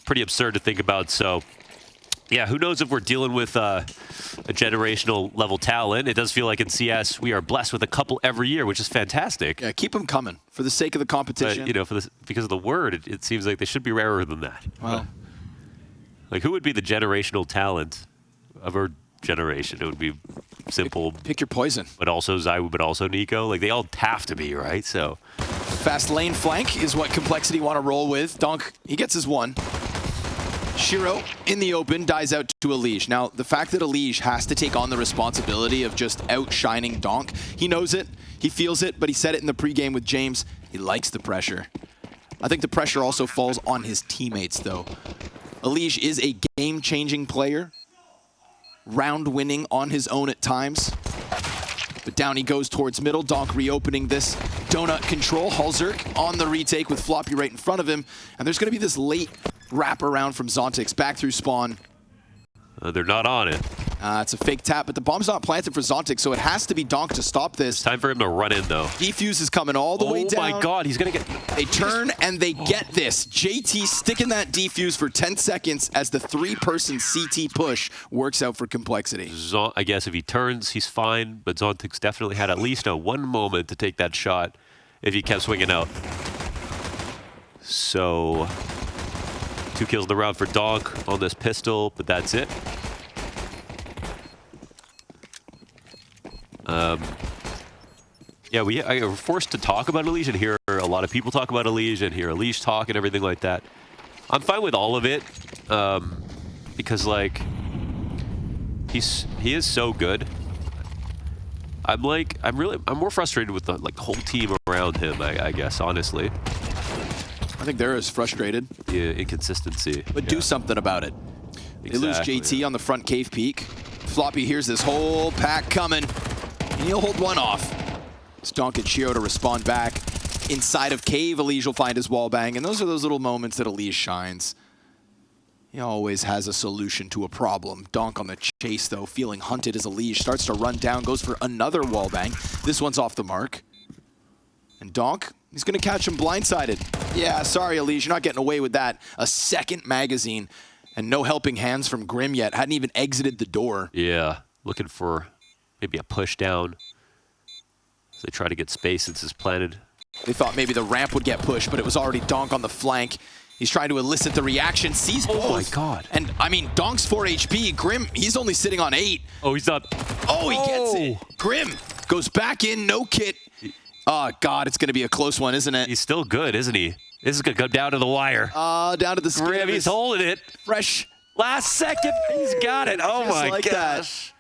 pretty absurd to think about. So, yeah, who knows if we're dealing with a generational level talent. It does feel like in CS we are blessed with a couple every year, which is fantastic. Yeah, keep them coming for the sake of the competition. But, you know, because of the word, it seems like they should be rarer than that. Well, like, who would be the generational talent of our generation? It would be simple. Pick your poison. But also Zywoo, but also Nico. Like, they all have to be, right? So fast lane flank is what Complexity want to roll with. Donk, he gets his one. Shiro in the open dies out to Elige. Now, the fact that Elige has to take on the responsibility of just outshining Donk, he knows it, he feels it, but he said it in the pregame with James. He likes the pressure. I think the pressure also falls on his teammates, though. Elige is a game-changing player, round-winning on his own at times. But down he goes towards middle. Donk reopening this donut control. Halzerk on the retake with Floppy right in front of him. And there's going to be this late wrap around from Zontix back through spawn. They're not on it. It's a fake tap, but the bomb's not planted for Zontix, so it has to be Donk to stop this. It's time for him to run in, though. Defuse is coming all the way down. Oh my god, he's going to get... They turn and they get this. JT sticking that defuse for 10 seconds as the three-person CT push works out for Complexity. I guess if he turns, he's fine, but Zontix definitely had at least one moment to take that shot if he kept swinging out. So, 2 kills in the round for Donk on this pistol, but that's it. Yeah, we're forced to talk about Elige and hear a lot of people talk about Elige and hear Elige talk and everything like that. I'm fine with all of it because, like, he is so good. I'm more frustrated with the whole team around him. I guess honestly. I think they're as frustrated. Yeah, inconsistency. But do something about it. Exactly, they lose JT on the front cave peak. Floppy hears this whole pack coming, and he'll hold one off. It's Donk and Shiro to respond back. Inside of cave, Elige will find his wall bang, and those are those little moments that Elige shines. He always has a solution to a problem. Donk on the chase, though, feeling hunted as Elige starts to run down, goes for another wall bang. This one's off the mark. And Donk, he's going to catch him blindsided. Yeah, sorry, Elige, you're not getting away with that. A second magazine, and no helping hands from Grim yet. Hadn't even exited the door. Yeah, looking for maybe a push down. So they try to get space since it's planted. They thought maybe the ramp would get pushed, but it was already Donk on the flank. He's trying to elicit the reaction, sees both. Oh my god. And, I mean, Donk's 4 HP. Grim, he's only sitting on 8. Oh, he's not. Oh, he gets it. Grim goes back in, no kit. Oh, God, it's going to be a close one, isn't it? He's still good, isn't he? This is going to go down to the wire. Down to the skin. Grim, he's holding it. Fresh. Last second, he's got it. Oh my like gosh. That.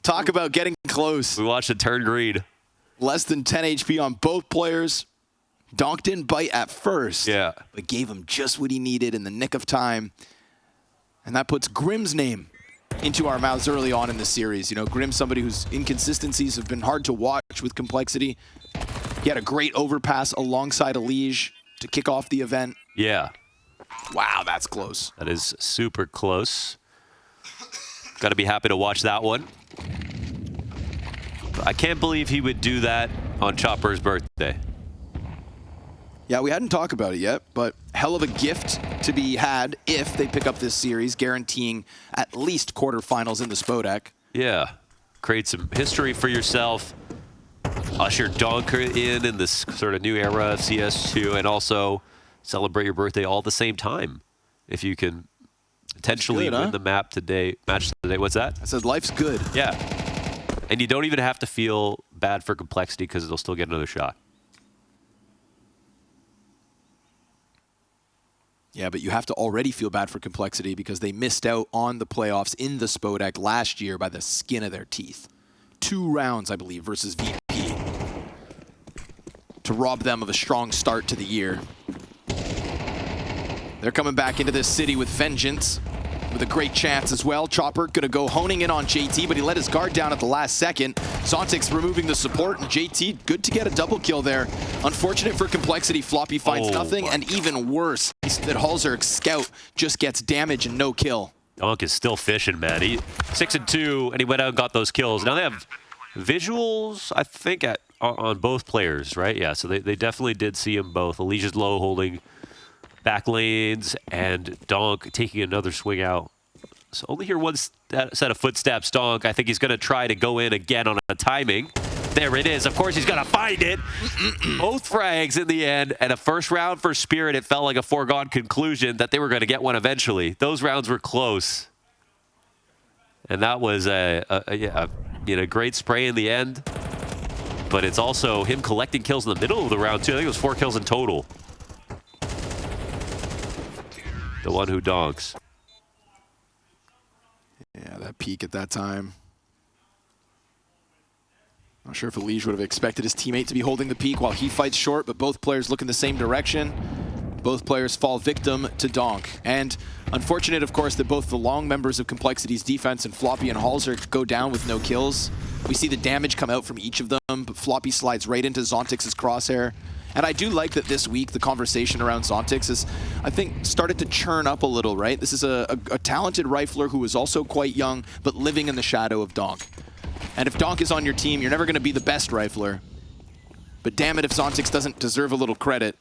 Talk about getting close. We watched it turn green. Less than 10 HP on both players. Donk didn't bite at first, yeah, but gave him just what he needed in the nick of time. And that puts Grim's name into our mouths early on in the series. You know, Grim's somebody whose inconsistencies have been hard to watch with Complexity. He had a great overpass alongside Elige to kick off the event. Yeah. Wow, that's close. That is super close. Got to be happy to watch that one. I can't believe he would do that on Chopper's birthday. Yeah, we hadn't talked about it yet, but hell of a gift to be had if they pick up this series, guaranteeing at least quarterfinals in the Spodek. Yeah, create some history for yourself. Usher Donk in this sort of new era of CS2, and also celebrate your birthday all at the same time. If you can potentially win the match today. What's that? I said life's good. Yeah. And you don't even have to feel bad for Complexity because they'll still get another shot. Yeah, but you have to already feel bad for Complexity because they missed out on the playoffs in the Spodek last year by the skin of their teeth. 2 rounds, I believe, versus VP to rob them of a strong start to the year. They're coming back into this city with vengeance, with a great chance as well. Chopper gonna go honing in on JT, but he let his guard down at the last second. Zontix removing the support, and JT good to get a double kill there. Unfortunate for Complexity, Floppy finds nothing, and even worse, that Halzerk's scout just gets damage and no kill. Donk is still fishing, man. He 6-2, and he went out and got those kills. Now they have visuals, I think, on both players, right? Yeah, so they definitely did see them both. Elige's low holding back lanes, and Donk taking another swing out. So only hear one set of footsteps. Donk, I think he's going to try to go in again on a timing. There it is. Of course, he's going to find it. Both frags in the end, and a first round for Spirit. It felt like a foregone conclusion that they were going to get one eventually. Those rounds were close. And that was a great spray in the end. But it's also him collecting kills in the middle of the round, too. I think it was 4 kills in total. The one who donks. Yeah, that peak at that time. Not sure if Elige would have expected his teammate to be holding the peak while he fights short, but both players look in the same direction. Both players fall victim to Donk. And unfortunate, of course, that both the long members of Complexity's defense and Floppy and Halzer go down with no kills. We see the damage come out from each of them, but Floppy slides right into Zontix's crosshair. And I do like that this week the conversation around Zontix is, I think, started to churn up a little, right? This is a talented rifler who is also quite young, but living in the shadow of Donk. And if Donk is on your team, you're never going to be the best rifler. But damn it, if Zontix doesn't deserve a little credit,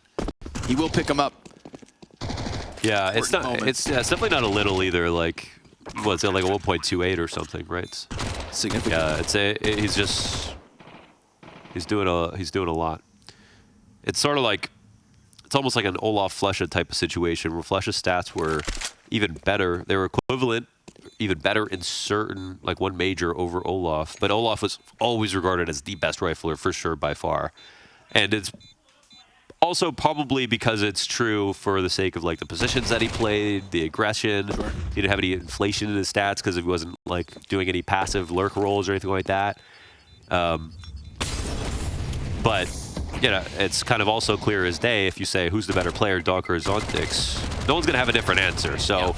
he will pick him up. Yeah, it's not. It's definitely not a little either. Like, what's it, like a 1.28 or something, right? It's significant. Yeah, he's doing a lot. It's sort of like, it's almost like an Olaf Flesha type of situation where Flesha's stats were even better. They were equivalent, even better in certain, like one major over Olaf. But Olaf was always regarded as the best rifler for sure by far. And it's also probably because it's true for the sake of like the positions that he played, the aggression. Sure. He didn't have any inflation in his stats because he wasn't like doing any passive lurk rolls or anything like that. But you know, it's kind of also clear as day if you say who's the better player, Donk or Zontix. No one's gonna have a different answer. So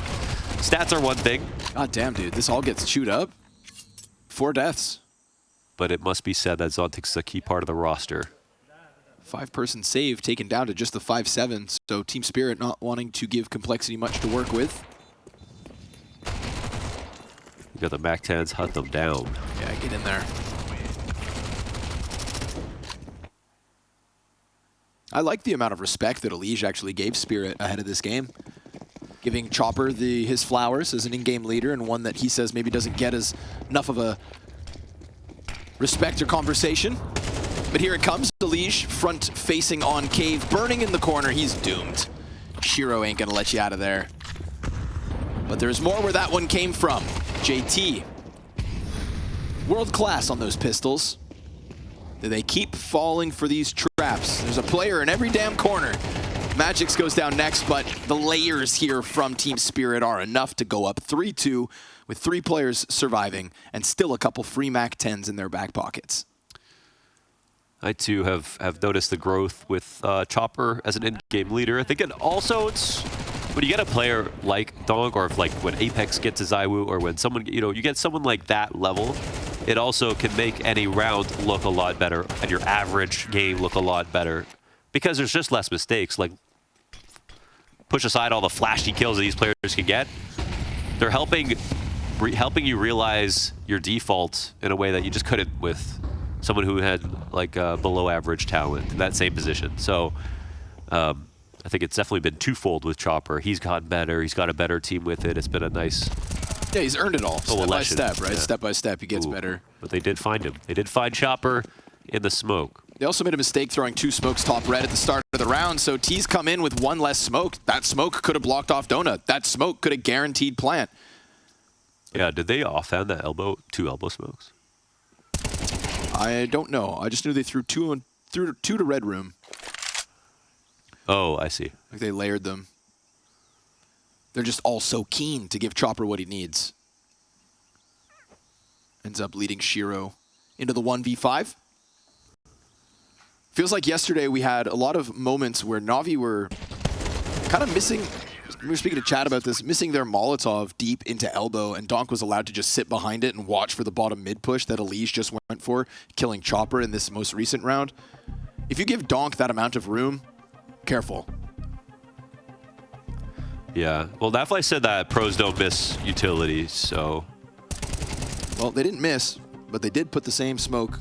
stats are one thing. God damn, dude, this all gets chewed up. 4 deaths. But it must be said that Zontix is a key part of the roster. 5-person save taken down to just the 5-7. So Team Spirit not wanting to give Complexity much to work with. You got the MAC-10s, hunt them down. Yeah, get in there. I like the amount of respect that Elige actually gave Spirit ahead of this game. Giving Chopper his flowers as an in-game leader, and one that he says maybe doesn't get as enough of a respect or conversation. But here it comes, Elige front-facing on Cave, burning in the corner. He's doomed. Shiro ain't gonna let you out of there. But there's more where that one came from. JT. World class on those pistols. Do they keep falling for these traps? There's a player in every damn corner. Magix goes down next, but the layers here from Team Spirit are enough to go up 3-2 with 3 players surviving and still a couple free MAC-10s in their back pockets. I too have noticed the growth with Chopper as an in-game leader. I think it's when you get a player like Donk, or if like when Apex gets his IWU, or when someone, you get someone like that level, it also can make any round look a lot better and your average game look a lot better because there's just less mistakes. Like, push aside all the flashy kills that these players can get. They're helping you realize your default in a way that you just couldn't with someone who had like below average talent in that same position. So I think it's definitely been twofold with Chopper. He's gotten better. He's got a better team with it. It's been a nice... Yeah, he's earned it all, step by step, right? Yeah. Step by step, he gets better. But they did find him. They did find Chopper in the smoke. They also made a mistake throwing 2 smokes top red at the start of the round, so T's come in with 1 less smoke. That smoke could have blocked off Donut. That smoke could have guaranteed plant. Yeah, did they offhand that 2 elbow smokes? I don't know. I just knew they threw 2 to red room. Oh, I see. Like they layered them. They're just all so keen to give Chopper what he needs. Ends up leading Shiro into the 1v5. Feels like yesterday we had a lot of moments where Na'Vi were kind of missing, we were speaking to Chad about this, missing their Molotov deep into elbow, and Donk was allowed to just sit behind it and watch for the bottom mid push that Elige just went for, killing Chopper in this most recent round. If you give Donk that amount of room, careful. Yeah, well, Nafly said that pros don't miss utilities, so... Well, they didn't miss, but they did put the same smoke,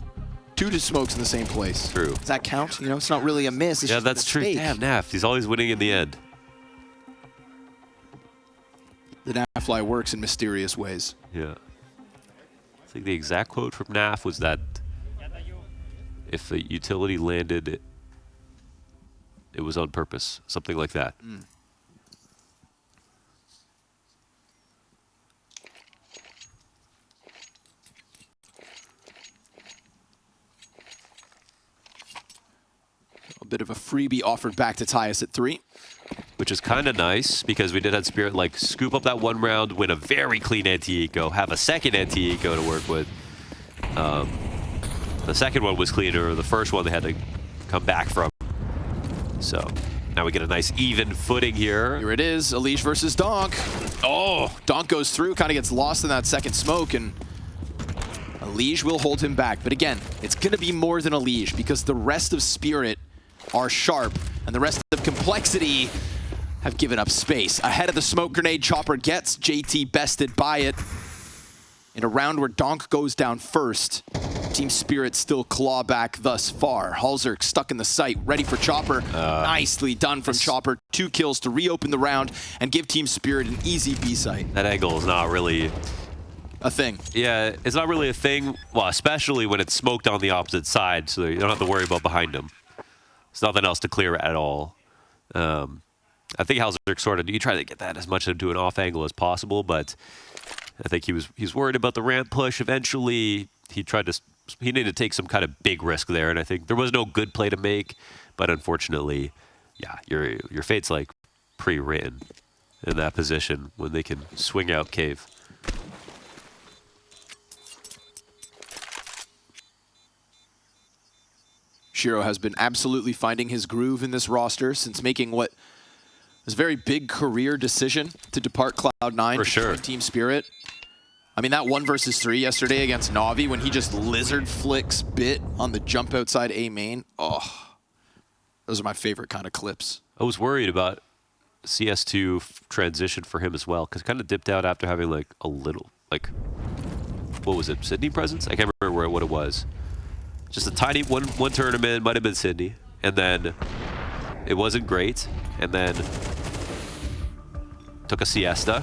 2 smokes in the same place. True. Does that count? You know, it's not really a miss. It's yeah, just that's true. Damn, Naf, he's always winning in the end. The Nafly works in mysterious ways. Yeah. I think the exact quote from NAF was that if a utility landed, it was on purpose. Something like that. A bit of a freebie offered back to tie us at 3. Which is kind of nice because we did have Spirit like scoop up that one round, win a very clean anti-eco, have a second anti-eco to work with. The second one was cleaner. The first one they had to come back from. So now we get a nice even footing here. Here it is, Elish versus Donk. Oh, Donk goes through, kind of gets lost in that second smoke, and Elish will hold him back. But again, it's going to be more than Elish because the rest of Spirit are sharp, and the rest of Complexity have given up space. Ahead of the smoke grenade, Chopper gets JT bested by it. In a round where Donk goes down first, Team Spirit still claw back thus far. Halzerk stuck in the site, ready for Chopper. Nicely done from Chopper. 2 kills to reopen the round and give Team Spirit an easy B site. That angle is not really A thing. Yeah, it's not really a thing. Well, especially when it's smoked on the opposite side, so you don't have to worry about behind him. There's nothing else to clear at all. I think Halzerk sort of, he tried to get that as much into an off angle as possible, but I think he was worried about the ramp push. Eventually, he needed to take some kind of big risk there, and I think there was no good play to make. But unfortunately, yeah, your fate's like pre-written in that position when they can swing out cave. Shiro has been absolutely finding his groove in this roster since making what was a very big career decision to depart Cloud9 For to sure. join Team Spirit. I mean, that 1 versus 3 yesterday against Na'Vi when he just lizard flicks bit on the jump outside A main. Oh, those are my favorite kind of clips. I was worried about CS2 transition for him as well, because kind of dipped out after having like a little, like, what was it, Sydney presence? I can't remember what it was. Just a tiny one tournament, might have been Sydney, and then it wasn't great, and then took a siesta,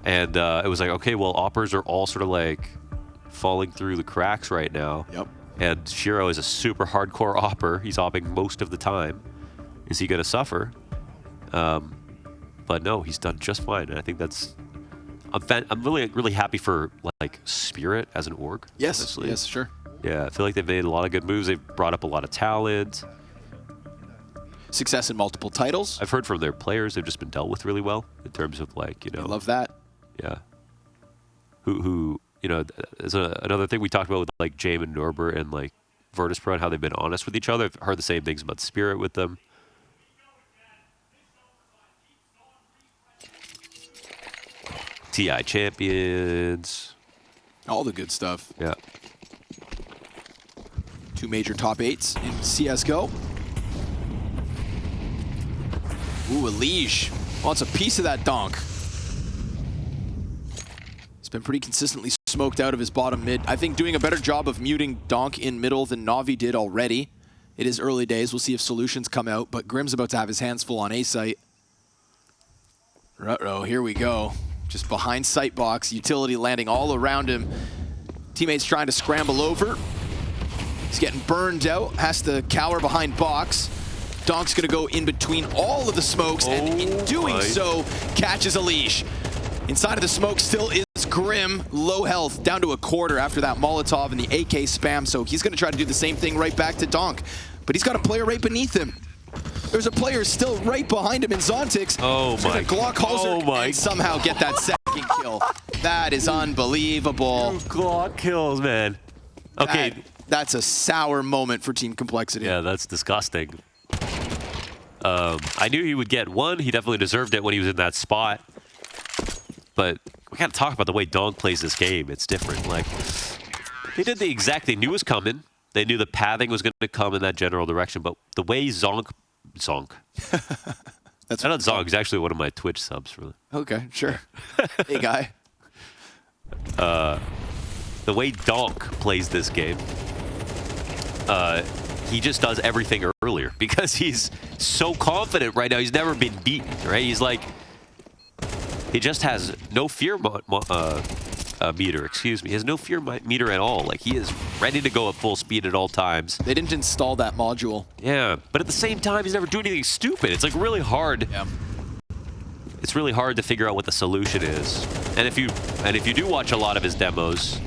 and it was like, okay, well, Oppers are all sort of like falling through the cracks right now. Yep. And Shiro is a super hardcore Opper. He's opping most of the time. Is he going to suffer? But no, he's done just fine, and I think that's. I'm really happy for like Spirit as an org. Yes, honestly. yes, sure. Yeah, I feel like they've made a lot of good moves. They've brought up a lot of talent. Success in multiple titles. I've heard from their players they've just been dealt with really well in terms of like, you know. I love that. Yeah. Who you know, is another thing we talked about with like Jame and Norbert and like Virtus.pro and how they've been honest with each other. I've heard the same things about Spirit with them. TI champions. All the good stuff. Yeah. 2 major top 8s in CSGO. Ooh, Elish wants a piece of that donk. He's been pretty consistently smoked out of his bottom mid. I think doing a better job of muting donk in middle than Na'Vi did already. It is early days. We'll see if solutions come out, but Grim's about to have his hands full on A site. Ruh-roh, here we go. Just behind sight box, utility landing all around him. Teammates trying to scramble over. He's getting burned out, has to cower behind box. Donk's gonna go in between all of the smokes, and in doing so, catches Elish. Inside of the smoke still is Grim, low health, down to a quarter after that Molotov and the AK spam, so he's gonna try to do the same thing right back to Donk. But he's got a player right beneath him. There's a player still right behind him in Zontix. Oh my. Glock Halzerk and somehow get that second kill. That is unbelievable. Glock kills, man. Okay. That's a sour moment for Team Complexity. Yeah, that's disgusting. I knew he would get one. He definitely deserved it when he was in that spot. But we gotta talk about the way Donk plays this game. It's different. Like, they did the exact, they knew it was coming. They knew the pathing was gonna come in that general direction, but the way Zonk. That's not Zonk, he's actually one of my Twitch subs, really. Okay, sure. Hey, guy. The way Donk plays this game, he just does everything earlier because he's so confident right now. He's never been beaten, right? He's like, He just has no fear meter, excuse me. He has no fear meter at all. Like, he is ready to go at full speed at all times. They didn't install that module. Yeah, but at the same time, he's never doing anything stupid. It's like really hard. Yeah. It's really hard to figure out what the solution is. And if you do watch a lot of his demos,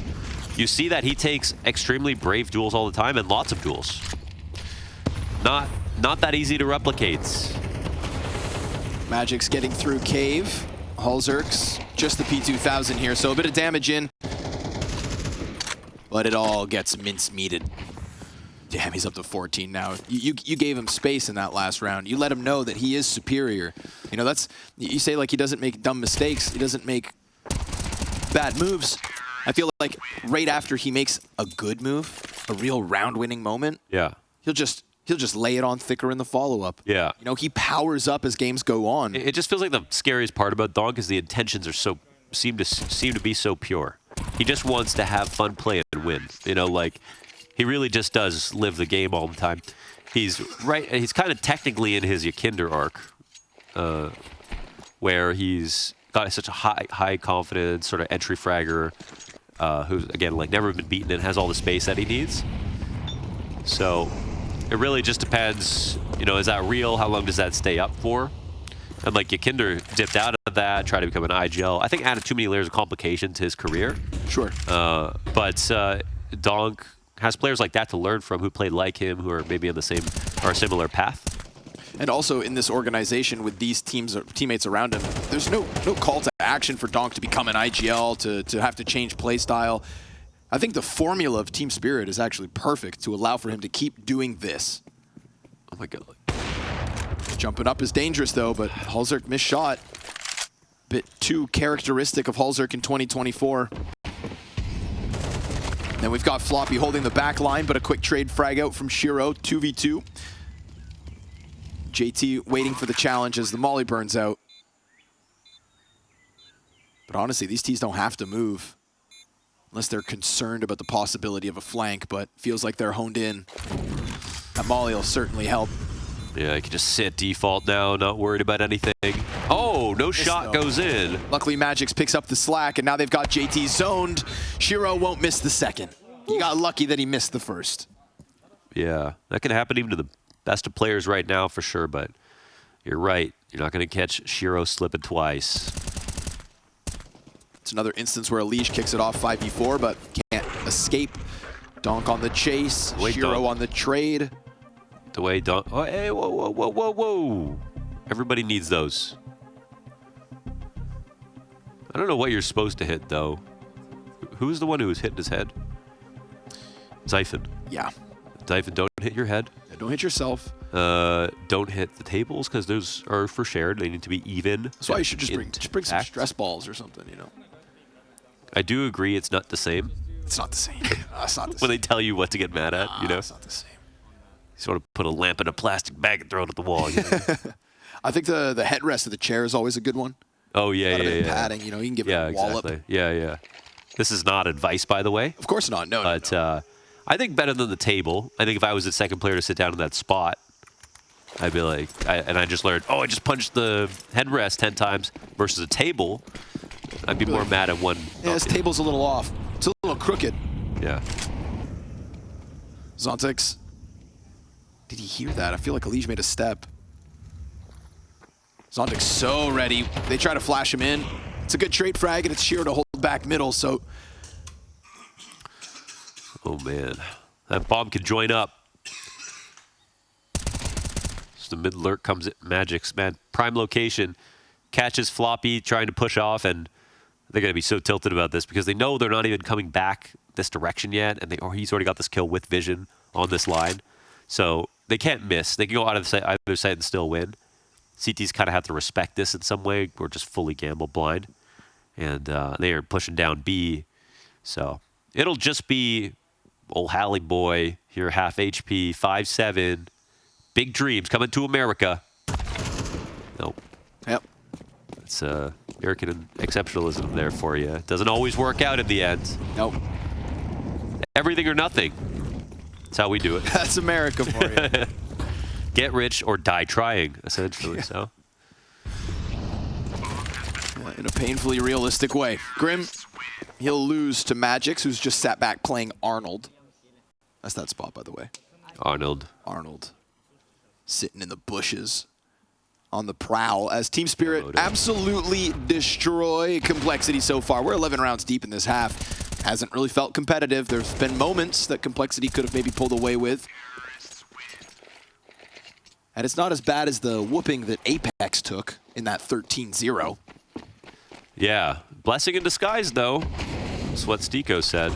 you see that he takes extremely brave duels all the time and lots of duels. Not that easy to replicate. Magic's getting through cave. Hulzerk's just the P2000 here, so a bit of damage in. But it all gets mince-meated. Damn, he's up to 14 now. You gave him space in that last round. You let him know that he is superior. You know, that's, you say like he doesn't make dumb mistakes. He doesn't make bad moves. I feel like right after he makes a good move, a real round-winning moment, Yeah. he'll just lay it on thicker in the follow-up. Yeah. You know, he powers up as games go on. It just feels like the scariest part about Donk is the intentions are seem to be so pure. He just wants to have fun, play, and win. You know, like, he really just does live the game all the time. He's kind of technically in his Yakinder arc, where he's got such a high confidence sort of entry fragger, who's again like never been beaten and has all the space that he needs. So it really just depends, you know, is that real? How long does that stay up for? And like Yakinder dipped out of that, tried to become an IGL. I think added too many layers of complication to his career. Sure. But Donk has players like that to learn from who played like him, who are maybe on the same or a similar path. And also in this organization with these teammates around him, there's no call to action for Donk to become an IGL, to have to change play style. I think the formula of team spirit is actually perfect to allow for him to keep doing this. Oh my god. Jumping up is dangerous though, but Hulzerk missed shot. Bit too characteristic of Hulzerk in 2024. Then we've got Floppy holding the back line, but a quick trade frag out from Shiro, 2v2. JT waiting for the challenge as the molly burns out. But honestly, these Ts don't have to move unless they're concerned about the possibility of a flank, but feels like they're honed in. That molly will certainly help. Yeah, I can just sit default now, not worried about anything. Oh, no shot goes in. Luckily, Magix picks up the slack, and now they've got JT zoned. Shiro won't miss the second. He got lucky that he missed the first. Yeah, that can happen even to the best of players right now for sure, but you're right. You're not going to catch Shiro slipping twice. It's another instance where Elige kicks it off 5v4, but can't escape. Donk on the chase, Shiro on the trade. The way Donk... Oh, hey, whoa, whoa, whoa, whoa, whoa. Everybody needs those. I don't know what you're supposed to hit, though. Who's the one who was hitting his head? Zyphon. Yeah. Zyphon, don't hit your head. Yeah, don't hit yourself. Don't hit the tables, because those are for shared. They need to be even. That's why you should just bring some stress balls or something, you know. I do agree it's not the same. It's not the same. It's not the same. When they tell you what to get mad at, you know? It's not the same. You sort of put a lamp in a plastic bag and throw it at the wall. You know? I think the headrest of the chair is always a good one. Oh, yeah, yeah. Padding, you know, you can give it a wallop. Exactly. Yeah, yeah. This is not advice, by the way. Of course not. No, but, no. I think better than the table. I think if I was the second player to sit down in that spot, I'd be like, and I just learned, I just punched the headrest 10 times versus a table, I'd be more mad at one. Yeah, this table's a little off. It's a little crooked. Yeah. Zontix. Did he hear that? I feel like Elige made a step. Zontix so ready. They try to flash him in. It's a good trade frag, and it's Shiro to hold back middle, so... Oh, man. That bomb can join up. So the mid lurk comes at Magix, man. Prime location. Catches Floppy trying to push off, and they're going to be so tilted about this because they know they're not even coming back this direction yet, and he's already got this kill with vision on this line. So they can't miss. They can go out of the either side and still win. CTs kind of have to respect this in some way or just fully gamble blind. And they are pushing down B. So it'll just be old Halle boy here, half HP, 5'7", big dreams coming to America. Nope. Yep. It's American exceptionalism there for you. It doesn't always work out in the end. Nope. Everything or nothing. That's how we do it. That's America for you. Get rich or die trying, essentially. So. in a painfully realistic way. Grim, he'll lose to Magix, who's just sat back playing Arnold. That's that spot, by the way. Arnold. Arnold. Sitting in the bushes on the prowl as Team Spirit absolutely destroy Complexity so far. We're 11 rounds deep in this half. Hasn't really felt competitive. There's been moments that Complexity could have maybe pulled away with. And it's not as bad as the whooping that Apex took in that 13-0. Yeah. Blessing in disguise, though. That's what Stiko said.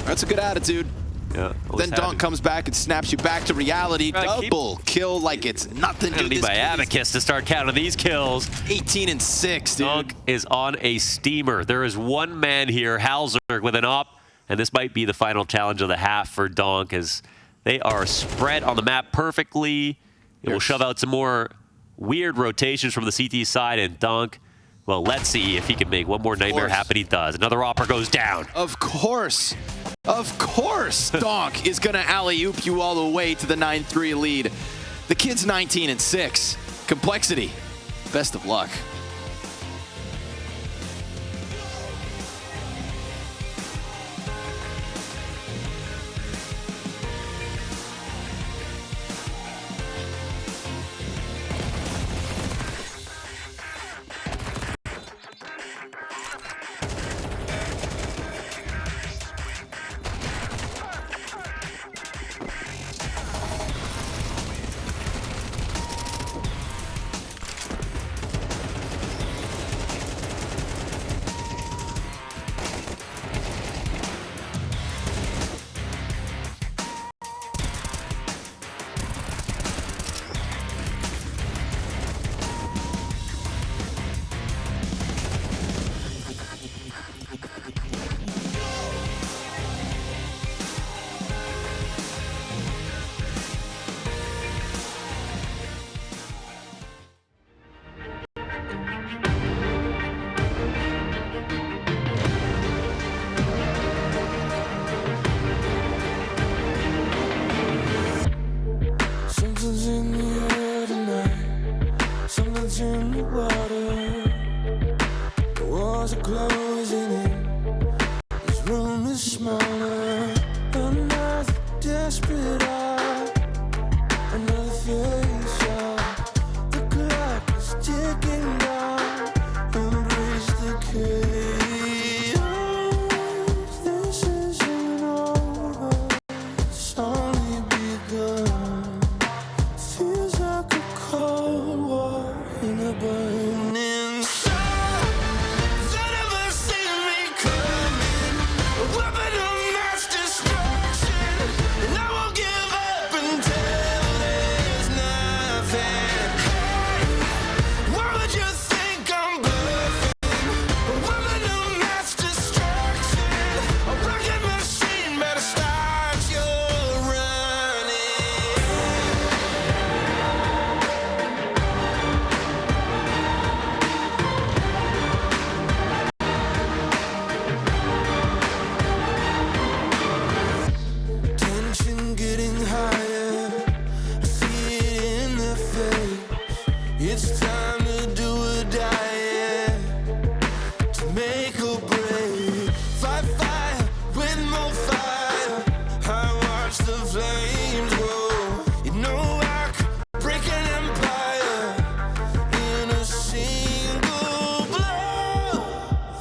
That's a good attitude. Yeah. Then Donk comes back and snaps you back to reality. Double kill like it's nothing. I need my abacus to start counting these kills. 18 and 6, dude. Donk is on a steamer. There is one man here, Hauser, with an op, and this might be the final challenge of the half for Donk, as they are spread on the map perfectly. It will shove out some more weird rotations from the CT side, and Donk, well, let's see if he can make one more nightmare happen. He does. Another opera goes down. Of course, Donk is going to alley-oop you all the way to the 9-3 lead. The kid's 19 and 6. Complexity, best of luck. Something's in the air tonight, something's in the water. The walls are closing in, this room is smaller. Another desperate eye, another face out. The clock is ticking down, embrace the chaos. This isn't over, it's only begun. Feels like a cold war in a burning sun. They never see me coming, a weapon of mass destruction, and I won't give up until there's nothing. Hey, why would you think I'm bluffing? A weapon of mass destruction, a rocket machine, better start your running. Tension getting higher, I see it in their face. It's time to do or die, yeah. To make or break. Fight fire with more fire. I watch the flames grow. You know I could break an empire in a single blow.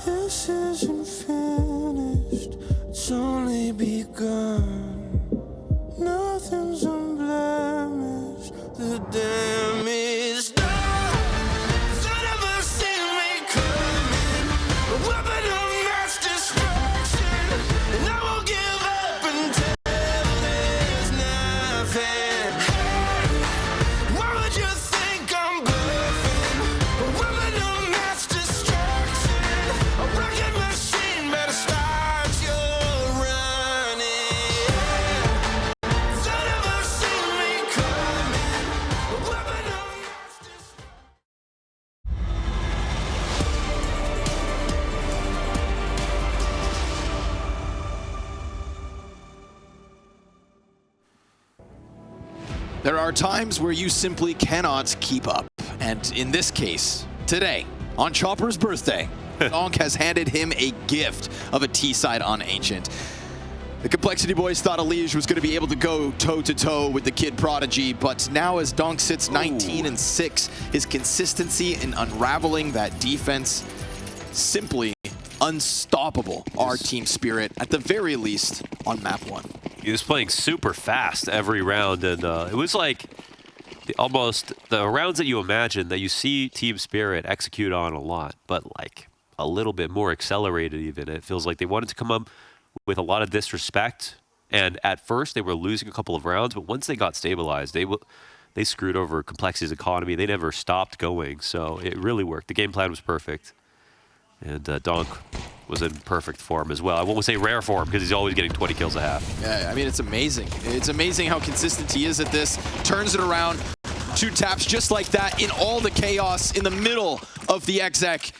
This isn't finished, it's only begun. Nothing's unblemished, the damage done. They never see me coming, a weapon of mass destruction, and I won't give up until there's nothing. Hey, why would you think I'm bluffing? A weapon of mass destruction, a rocket machine, better start your running. They never see me coming, a weapon of mass destruction. There are times where you simply cannot keep up. And in this case, today, on Chopper's birthday, Donk has handed him a gift of a T-side on Ancient. The Complexity boys thought Elige was going to be able to go toe-to-toe with the Kid Prodigy, but now as Donk sits 19-6, his consistency in unraveling that defense, simply unstoppable. Our team spirit, at the very least, on map 1. He was playing super fast every round, and it was like almost the rounds that you imagine that you see Team Spirit execute on a lot, but like a little bit more accelerated even. It feels like they wanted to come up with a lot of disrespect, and at first they were losing a couple of rounds, but once they got stabilized, they screwed over Complexity's economy. They never stopped going, so it really worked. The game plan was perfect, and Donk was in perfect form as well. I won't say rare form because he's always getting 20 kills a half. Yeah, I mean, it's amazing. It's amazing how consistent he is at this. Turns it around, 2 taps just like that in all the chaos in the middle of the exec.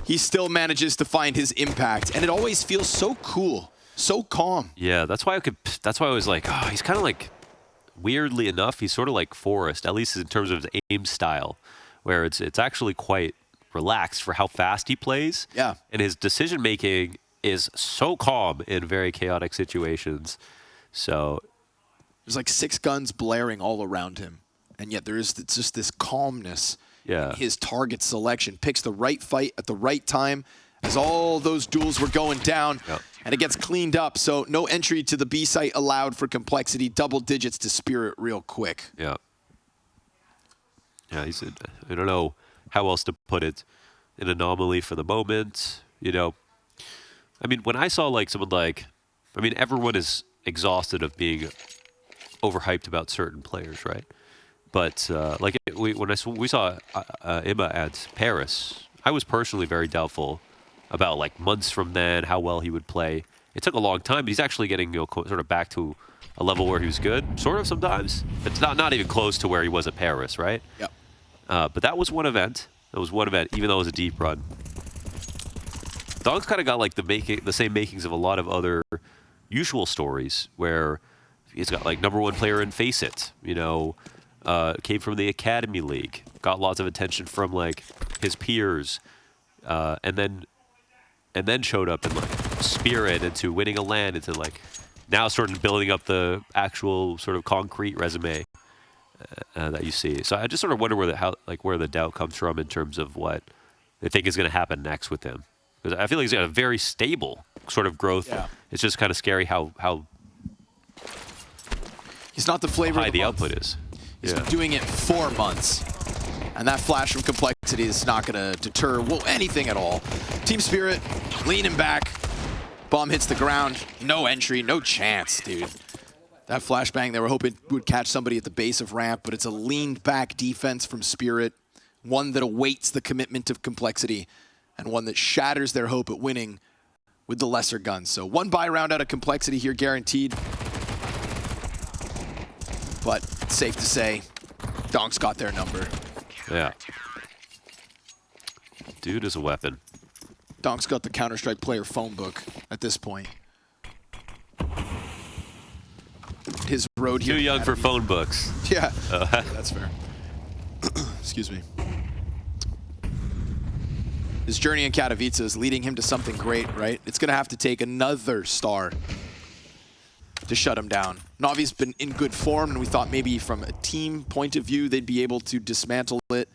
He still manages to find his impact, and it always feels so cool, so calm. Yeah, that's why I was like, oh, he's kind of like, weirdly enough, he's sort of like Forrest, at least in terms of his aim style, where it's actually quite relaxed for how fast he plays. Yeah. And his decision making is so calm in very chaotic situations. So there's like 6 guns blaring all around him, and yet there is just this calmness. yeah. His target selection, picks the right fight at the right time as all those duels were going down. Yep. And it gets cleaned up, so no entry to the B site allowed for Complexity. Double digits to Spirit real quick. Yeah. Yeah, I don't know how else to put it, an anomaly for the moment, you know. I mean, when I saw like someone like, I mean, everyone is exhausted of being overhyped about certain players, right? But like when we saw Imma at Paris, I was personally very doubtful about like months from then how well he would play. It took a long time, but he's actually getting sort of back to a level where he was good, sort of sometimes. It's not even close to where he was at Paris, right? Yep. But that was one event. That was one event, even though it was a deep run. Dog's kind of got like the same makings of a lot of other usual stories where he's got like #1 player in Face It, you know, came from the Academy League, got lots of attention from like his peers, and then showed up in like Spirit into winning a LAN into like now sort of building up the actual sort of concrete resume that you see. So I just sort of wonder where the doubt comes from in terms of what they think is going to happen next with him. Because I feel like he's got a very stable sort of growth. Yeah. It's just kind of scary how He's not the flavor high of the the month. output is. He's Yeah. been doing it 4 months. And that flash from Complexity is not going to deter anything at all. Team Spirit leaning back. Bomb hits the ground. No entry, no chance, dude. That flashbang, they were hoping would catch somebody at the base of ramp, but it's a leaned back defense from Spirit. One that awaits the commitment of Complexity, and one that shatters their hope at winning with the lesser guns. So 1 buy round out of Complexity here guaranteed. But it's safe to say, Donk's got their number. Yeah. Dude is a weapon. Donk's got the Counter-Strike player phone book at this point. His road here. Too young for phone books. Yeah, that's fair. Excuse me. His journey in Katowice is leading him to something great, right? It's going to have to take another star to shut him down. Navi's been in good form, and we thought maybe from a team point of view, they'd be able to dismantle it,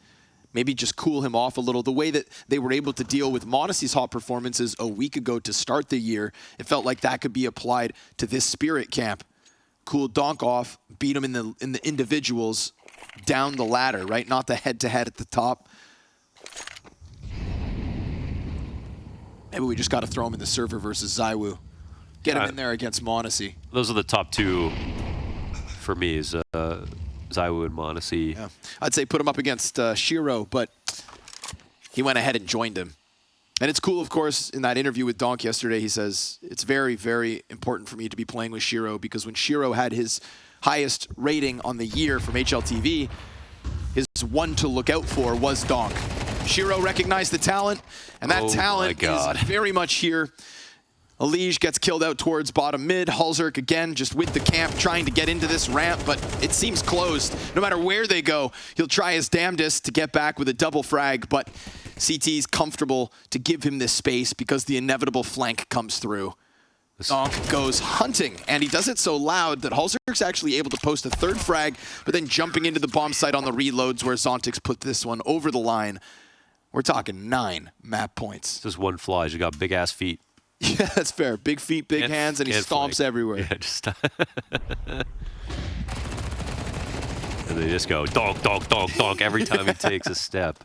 maybe just cool him off a little. The way that they were able to deal with Monacy's hot performances a week ago to start the year, it felt like that could be applied to this Spirit camp. Cool Donk off, beat him in the individuals down the ladder, right? Not the head-to-head at the top. Maybe we just got to throw him in the server versus Zywoo. Get him in there against Monacy. Those are the top 2 for me is Zywoo and Monacy. Yeah. I'd say put him up against Shiro, but he went ahead and joined him. And it's cool, of course, in that interview with Donk yesterday, he says, it's very, very important for me to be playing with Shiro because when Shiro had his highest rating on the year from HLTV, his one to look out for was Donk. Shiro recognized the talent, and that talent is very much here. Elige gets killed out towards bottom mid. Halzerk again just with the camp trying to get into this ramp, but it seems closed. No matter where they go, he'll try his damnedest to get back with a double frag, but CT's comfortable to give him this space because the inevitable flank comes through. Donk goes hunting, and he does it so loud that Halzerk's actually able to post a third frag, but then jumping into the bomb site on the reloads where Zontix put this one over the line. We're talking 9 map points. Just one flaw. He's got big ass feet. Yeah, that's fair. Big feet, big hands, and he stomps everywhere. Yeah, just and they just go donk, donk, donk, donk every time he takes a step.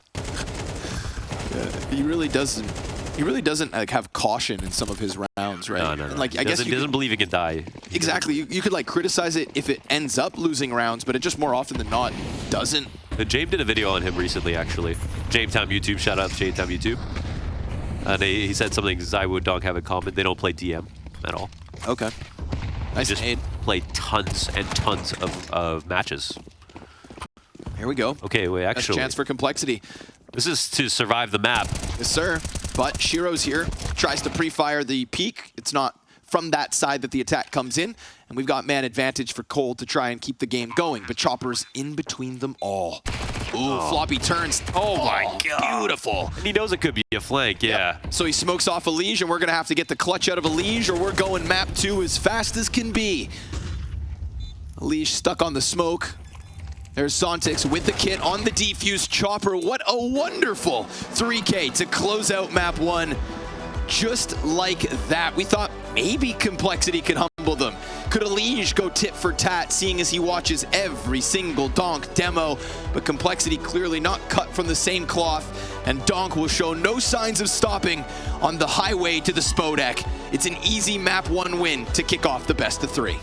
Yeah, he really doesn't. He really doesn't like have caution in some of his rounds, right? No. And, like, He I guess doesn't believe he can die. Exactly. You could like criticize it if it ends up losing rounds, but it just more often than not doesn't. James did a video on him recently, actually. Jamestown YouTube, shout out to Jamestown YouTube. And he said something Zywood Donk have in common. They don't play DM at all. Okay. Nice. They just play tons and tons of matches. Here we go. Okay, wait, That's a actually. chance for complexity. This is to survive the map. Yes, sir. But Shiro's here, tries to pre-fire the peak. It's not from that side that the attack comes in, and we've got man advantage for Cole to try and keep the game going, but Chopper's in between them all. Ooh, floppy turns. Oh my God. Beautiful. And he knows it could be a flank, yeah. Yep. So he smokes off Elige, and we're going to have to get the clutch out of Elige, or we're going map 2 as fast as can be. Elige stuck on the smoke. There's Zontix with the kit on the defuse. Chopper, what a wonderful 3K to close out map 1. Just like that. We thought maybe complexity could humble them. Could Elige go tit for tat, seeing as he watches every single Donk demo? But complexity clearly not cut from the same cloth, and Donk will show no signs of stopping on the highway to the Spodek. It's an easy map 1 win to kick off the best of 3.